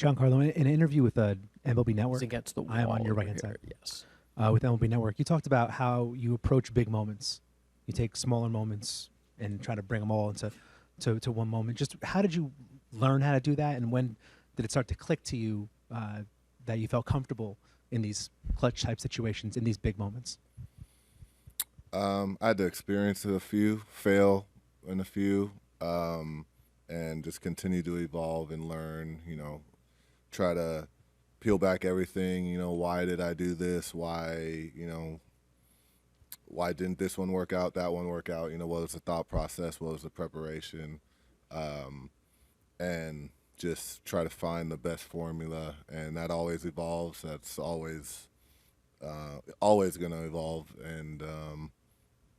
Giancarlo, in an interview with MLB Network, He's against the wall. I am on your right-hand here, side. Yes. With MLB Network, you talked about how you approach big moments. You take smaller moments and try to bring them all to one moment. Just how did you learn how to do that, and when did it start to click to you that you felt comfortable in these clutch type situations, in these big moments? I had to experience a few, fail in a few, and just continue to evolve and learn. Try to peel back everything. Why did I do this? Why didn't this one work out? That one work out? What was the thought process? What was the preparation? And just try to find the best formula, and that always evolves. That's always going to evolve, and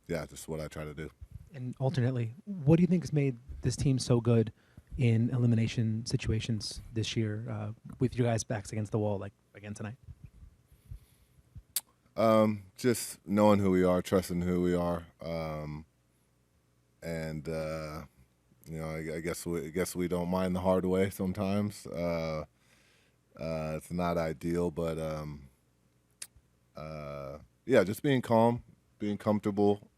just what I try to do. And alternately, what do you think has made this team so good in elimination situations this year with your guys' backs against the wall, like again tonight? Just knowing who we are, trusting who we are, and I guess we don't mind the hard way sometimes. It's not ideal, but just being calm, being comfortable,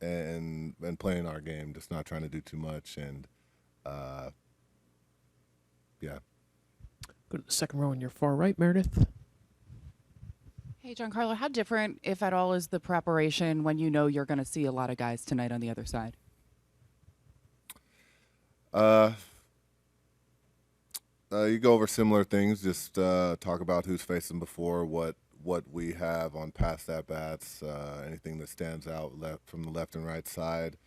and playing our game, just not trying to do too much, and Go to the second row on your far right, Meredith. Hey, Giancarlo, how different, if at all, is the preparation when you know you're going to see a lot of guys tonight on the other side? You go over similar things, just talk about who's faced them before, what we have on past at-bats, anything that stands out from the left and right side.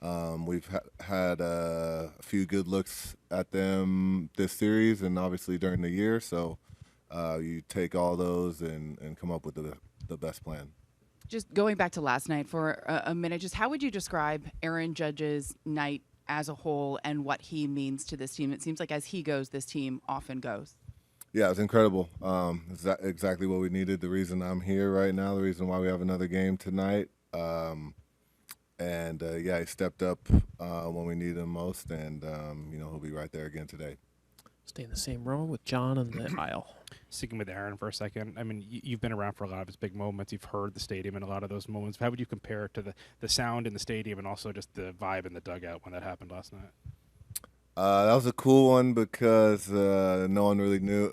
We've had a few good looks at them this series and obviously during the year, so you take all those and come up with the best plan. Just going back to last night for a minute, just how would you describe Aaron Judge's night as a whole and what he means to this team? It seems like as he goes, this team often goes. Yeah, it's incredible. It's exactly what we needed. The reason I'm here right now, the reason why we have another game tonight. He stepped up when we needed him most, and he'll be right there again today. Stay in the same row with John on the aisle. Sticking with Aaron for a second, I mean, you've been around for a lot of his big moments. You've heard the stadium in a lot of those moments. How would you compare it to the sound in the stadium and also just the vibe in the dugout when that happened last night? That was a cool one because no one really knew.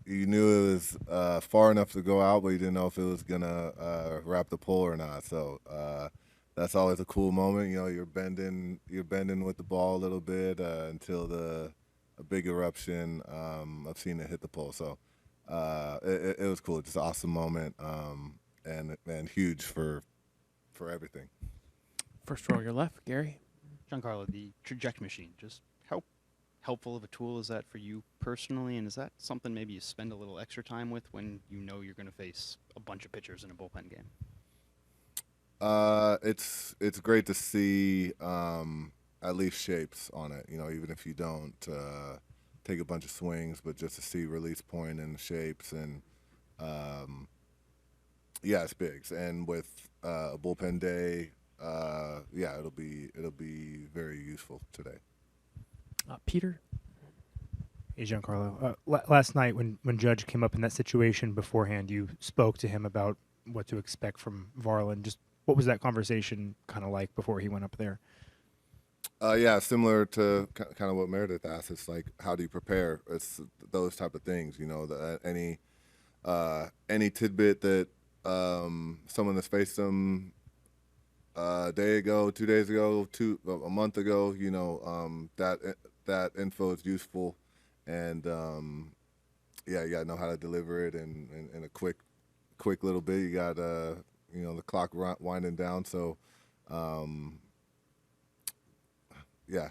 You knew it was far enough to go out, but you didn't know if it was gonna wrap the pole or not. So that's always a cool moment. You're bending with the ball a little bit until a big eruption of seeing it hit the pole. So it was cool. Just an awesome moment, and huge for everything. First row, your left, Gary. Giancarlo, the trajectory machine, just how helpful of a tool is that for you personally, and is that something maybe you spend a little extra time with when you know you're going to face a bunch of pitchers in a bullpen game? It's great to see at least shapes on it, even if you don't take a bunch of swings, but just to see release point and shapes, and it's big. And with a bullpen day, it'll be very useful today. Peter? Hey, Giancarlo. Last night when Judge came up in that situation beforehand, you spoke to him about what to expect from Varland. Just what was that conversation kind of like before he went up there? Similar to kind of what Meredith asked. It's like, how do you prepare? It's those type of things, any tidbit that someone that's faced them a day ago, 2 days ago, a month ago, that info is useful, and you gotta know how to deliver it in a quick little bit. You got the clock winding down, so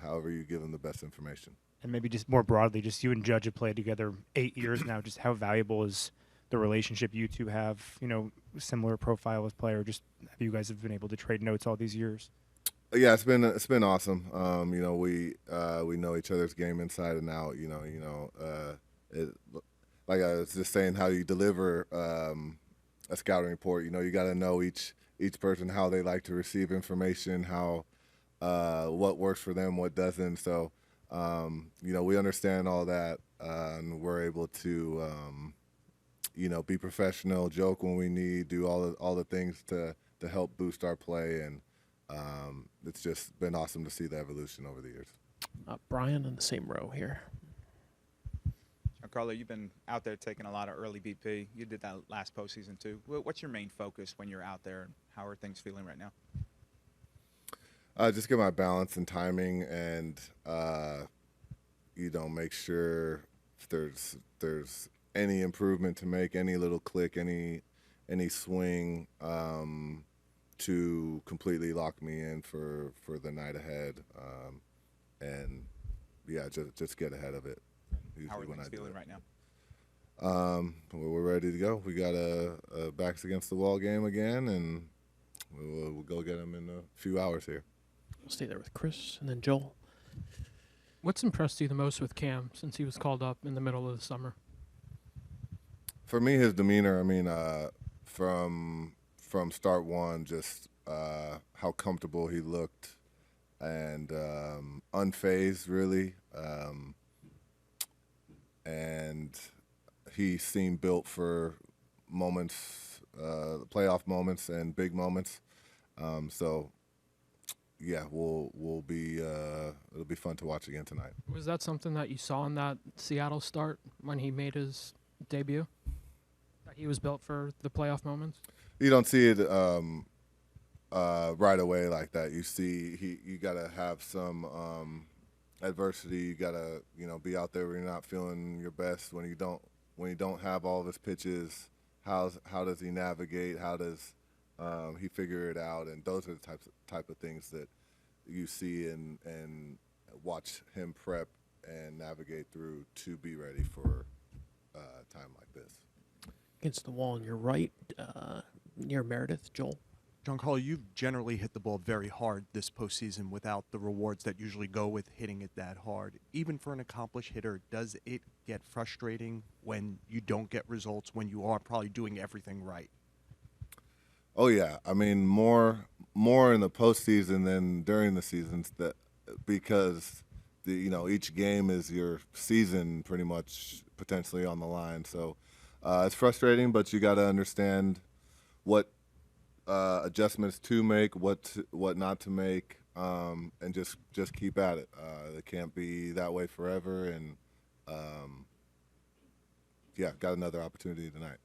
however you give them the best information. And maybe just more broadly, just you and Judge have played together 8 years now. Just how valuable is the relationship you two have? Similar profile as player. Just have you guys have been able to trade notes all these years? Yeah, it's been awesome. We know each other's game inside and out. Like I was just saying, how you deliver a scouting report. You got to know each person, how they like to receive information, how what works for them, what doesn't. So we understand all that, and we're able to, be professional, joke when we need, do all the things to help boost our play, and it's just been awesome to see the evolution over the years. Brian in the same row here. Giancarlo, you've been out there taking a lot of early BP. You did that last postseason too. What's your main focus when you're out there, and how are things feeling right now? Just get my balance and timing, and make sure if there's any improvement to make, any little click, any swing to completely lock me in for the night ahead, and just get ahead of it. How are things feeling right now? We're ready to go. We got a backs against the wall game again, and we'll go get them in a few hours here. We'll stay there with Chris and then Joel. What's impressed you the most with Cam since he was called up in the middle of the summer? For me, his demeanor. I mean, from start one, just how comfortable he looked, and unfazed, really. And he seemed built for moments, playoff moments and big moments. So, yeah, we'll be it'll be fun to watch again tonight. Was that something that you saw in that Seattle start when he made his debut? That he was built for the playoff moments? You don't see it right away like that. You see, you gotta have some adversity. You gotta be out there when you're not feeling your best. When you don't have all of his pitches, how does he navigate? How does he figure it out? And those are the type of things that you see and watch him prep and navigate through to be ready for a time like this. Against the wall on your right, near Meredith, Joel. Giancarlo, you've generally hit the ball very hard this postseason without the rewards that usually go with hitting it that hard. Even for an accomplished hitter, does it get frustrating when you don't get results, when you are probably doing everything right? Oh yeah, I mean more in the postseason than during the seasons, because each game is your season pretty much potentially on the line. So it's frustrating, but you got to understand what adjustments to make, what not to make, and just keep at it. It can't be that way forever, and got another opportunity tonight.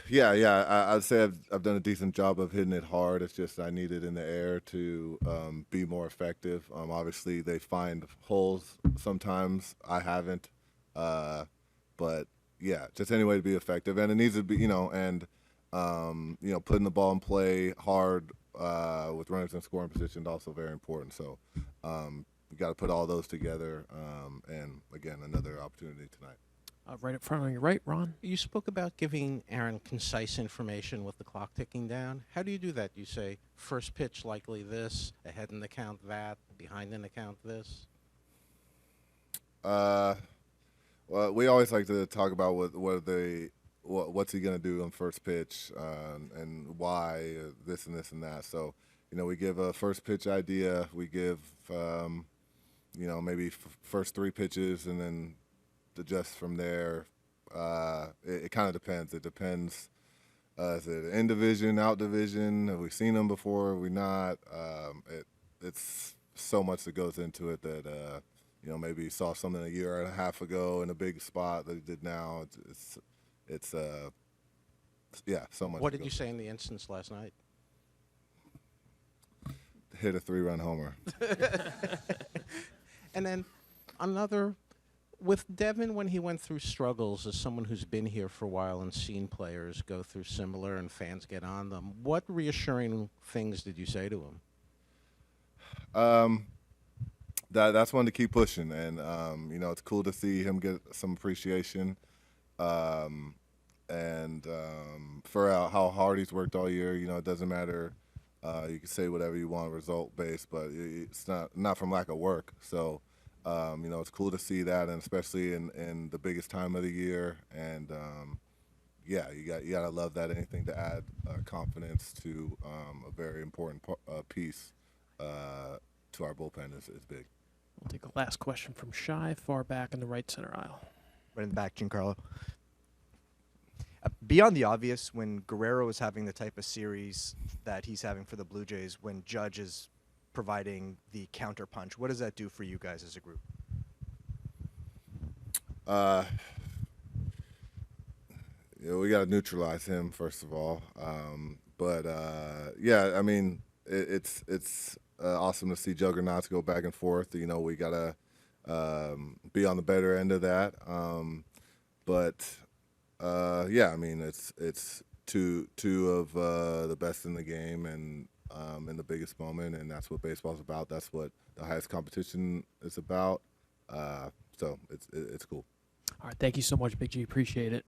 Yeah. I'd say I've done a decent job of hitting it hard. It's just I need it in the air to be more effective. Obviously, they find holes sometimes. I haven't. But, yeah, just any way to be effective. And it needs to be, putting the ball in play hard with runners in scoring position is also very important. So you got to put all those together. And, again, another opportunity tonight. Right up front on your right, Ron. You spoke about giving Aaron concise information with the clock ticking down. How do you do that? You say first pitch likely this, ahead in the count that, behind in the count this? Well, we always like to talk about what's he going to do on first pitch and why this and this and that. So, we give a first pitch idea. We give, maybe first three pitches and then adjust from there. It kind of depends. It depends. Is it in division, out division? Have we seen them before? Have we not? It's so much that goes into it that maybe you saw something a year and a half ago in a big spot that he did now. It's so much. What did you say in the instance last night? Hit a 3-run homer. And then another. With Devin, when he went through struggles, as someone who's been here for a while and seen players go through similar and fans get on them, what reassuring things did you say to him? That's one to keep pushing, and it's cool to see him get some appreciation, and for how hard he's worked all year. It doesn't matter. You can say whatever you want, result based, but it's not from lack of work. So. It's cool to see that, and especially in the biggest time of the year. And, yeah, you gotta love that. Anything to add confidence to a very important piece to our bullpen is big. We'll take a last question from Shy, far back in the right center aisle. Right in the back, Giancarlo. Beyond the obvious, when Guerrero is having the type of series that he's having for the Blue Jays, when Judge is providing the counterpunch, what does that do for you guys as a group? Yeah, we got to neutralize him first of all. But yeah, I mean, it's awesome to see juggernauts go back and forth. You know, we gotta be on the better end of that. But yeah, I mean, it's two of the best in the game and in the biggest moment, and that's what baseball's about. That's what the highest competition is about. So it's cool. All right, thank you so much, Big G. Appreciate it.